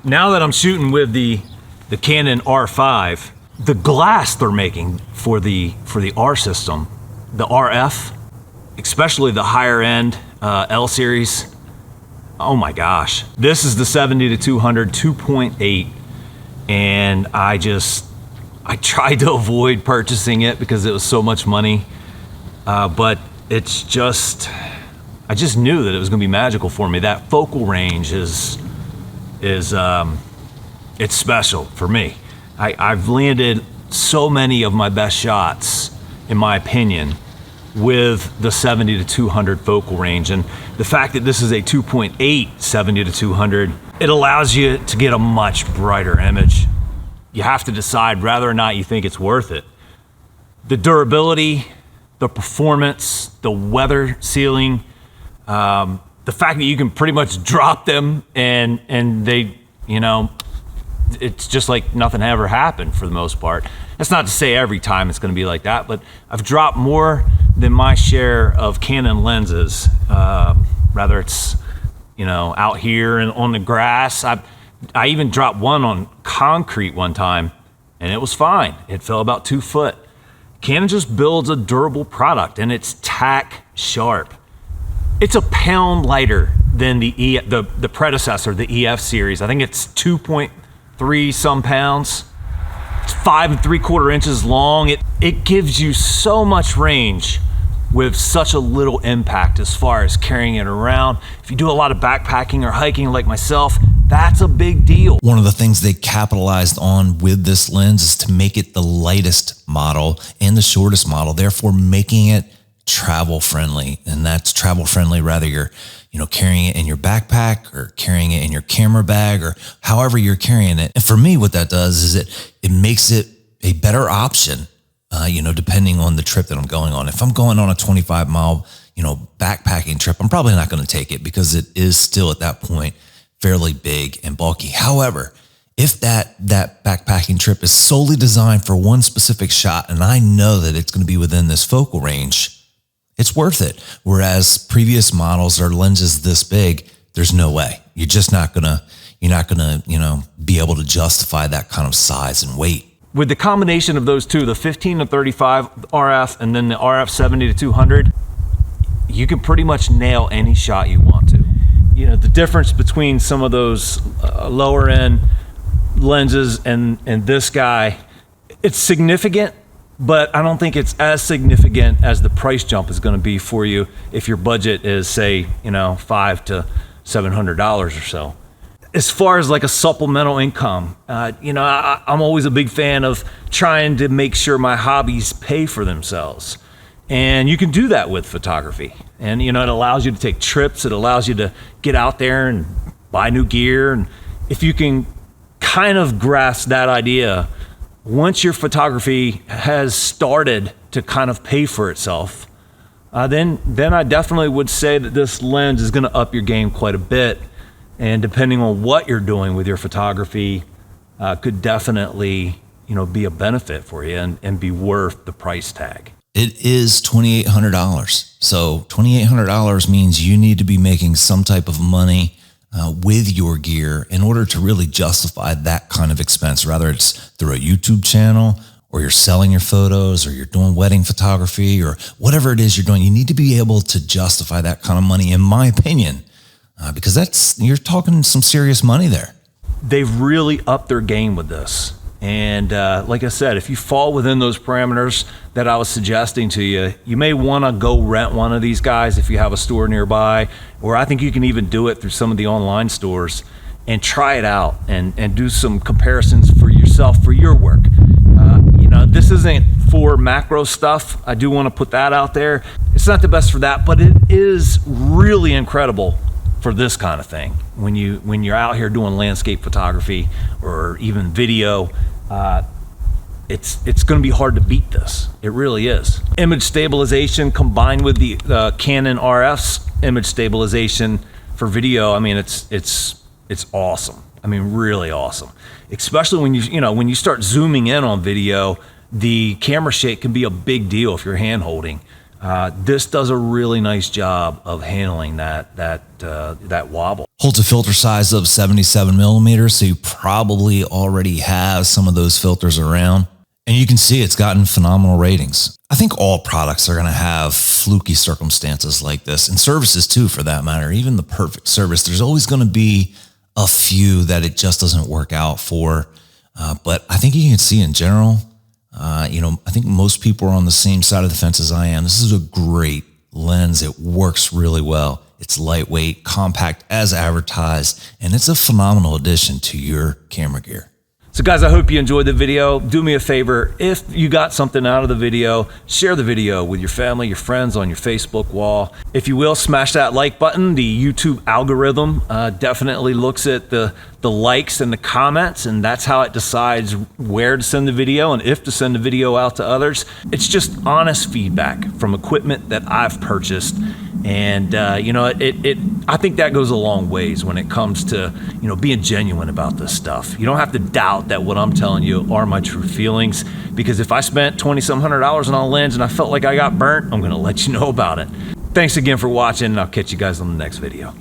Now that I'm shooting with the Canon R5, the glass they're making for the R system, the RF, especially the higher end L series, oh my gosh. This is the 70-200 2.8, and I tried to avoid purchasing it because it was so much money, but it's just, I just knew that it was gonna be magical for me. That focal range is it's special for me. I've landed so many of my best shots, in my opinion, with the 70-200 focal range. And the fact that this is a 2.8 70-200, it allows you to get a much brighter image. You have to decide whether or not you think it's worth it. The durability, the performance, the weather sealing, the fact that you can pretty much drop them and they, you know, it's just like nothing ever happened for the most part. That's not to say every time it's going to be like that, but I've dropped more than my share of Canon lenses. Rather it's, you know, out here and on the grass. I even dropped one on concrete one time and it was fine. It fell about 2 foot. Canon just builds a durable product and it's tack sharp. It's a pound lighter than the predecessor, the EF series. I think it's 2.3 some pounds. It's 5 3/4 inches long. It gives you so much range with such a little impact as far as carrying it around. If you do a lot of backpacking or hiking like myself, that's a big deal. One of the things they capitalized on with this lens is to make it the lightest model and the shortest model, therefore making it travel friendly. And that's travel friendly, whether you're, you know, carrying it in your backpack or carrying it in your camera bag or however you're carrying it. And for me, what that does is it makes it a better option, you know, depending on the trip that I'm going on. If I'm going on a 25-mile, you know, backpacking trip, I'm probably not going to take it because it is still at that point fairly big and bulky. However, if that backpacking trip is solely designed for one specific shot and I know that it's going to be within this focal range, it's worth it. Whereas previous models or lenses this big, there's no way. You're not gonna, you know, be able to justify that kind of size and weight. With the combination of those two, the 15-35 RF and then the RF 70-200, you can pretty much nail any shot you want to. You know, the difference between some of those lower end lenses and this guy, it's significant, but I don't think it's as significant as the price jump is going to be for you if your budget is, say, you know, $500 to $700 or so. As far as like a supplemental income, you know, I'm always a big fan of trying to make sure my hobbies pay for themselves. And you can do that with photography. And, you know, it allows you to take trips. It allows you to get out there and buy new gear. And if you can kind of grasp that idea, once your photography has started to kind of pay for itself, then I definitely would say that this lens is going to up your game quite a bit. And depending on what you're doing with your photography, could definitely, you know, be a benefit for you and be worth the price tag. It is $2,800. So $2,800 means you need to be making some type of money with your gear in order to really justify that kind of expense, whether it's through a YouTube channel or you're selling your photos or you're doing wedding photography or whatever it is you're doing. You need to be able to justify that kind of money, in my opinion, because you're talking some serious money there. They've really upped their game with this. And like I said, if you fall within those parameters that I was suggesting to you, you may want to go rent one of these guys if you have a store nearby, or I think you can even do it through some of the online stores and try it out and do some comparisons for yourself for your work. You know, this isn't for macro stuff. I do want to put that out there. It's not the best for that, but it is really incredible for this kind of thing. When you're out here doing landscape photography or even video, it's going to be hard to beat this. It really is. Image stabilization combined with the Canon RF's image stabilization for video. I mean, it's awesome. I mean, really awesome. Especially when you start zooming in on video, the camera shake can be a big deal if you're hand holding. This does a really nice job of handling that wobble. Holds a filter size of 77 millimeters, so you probably already have some of those filters around. And you can see it's gotten phenomenal ratings. I think all products are going to have fluky circumstances like this, and services too, for that matter. Even the perfect service, there's always going to be a few that it just doesn't work out for. But I think you can see in general, I think most people are on the same side of the fence as I am. This is a great lens. It works really well. It's lightweight, compact as advertised, and it's a phenomenal addition to your camera gear. So guys, I hope you enjoyed the video. Do me a favor, if you got something out of the video, share the video with your family, your friends on your Facebook wall. If you will, smash that like button. The YouTube algorithm definitely looks at the likes and the comments, and that's how it decides where to send the video and if to send the video out to others. It's just honest feedback from equipment that I've purchased. And I think that goes a long ways when it comes to being genuine about this stuff. You don't have to doubt that what I'm telling you are my true feelings, because if I spent $2,000-some on a lens and I felt like I got burnt, I'm gonna let you know about it. Thanks again for watching, and I'll catch you guys on the next video.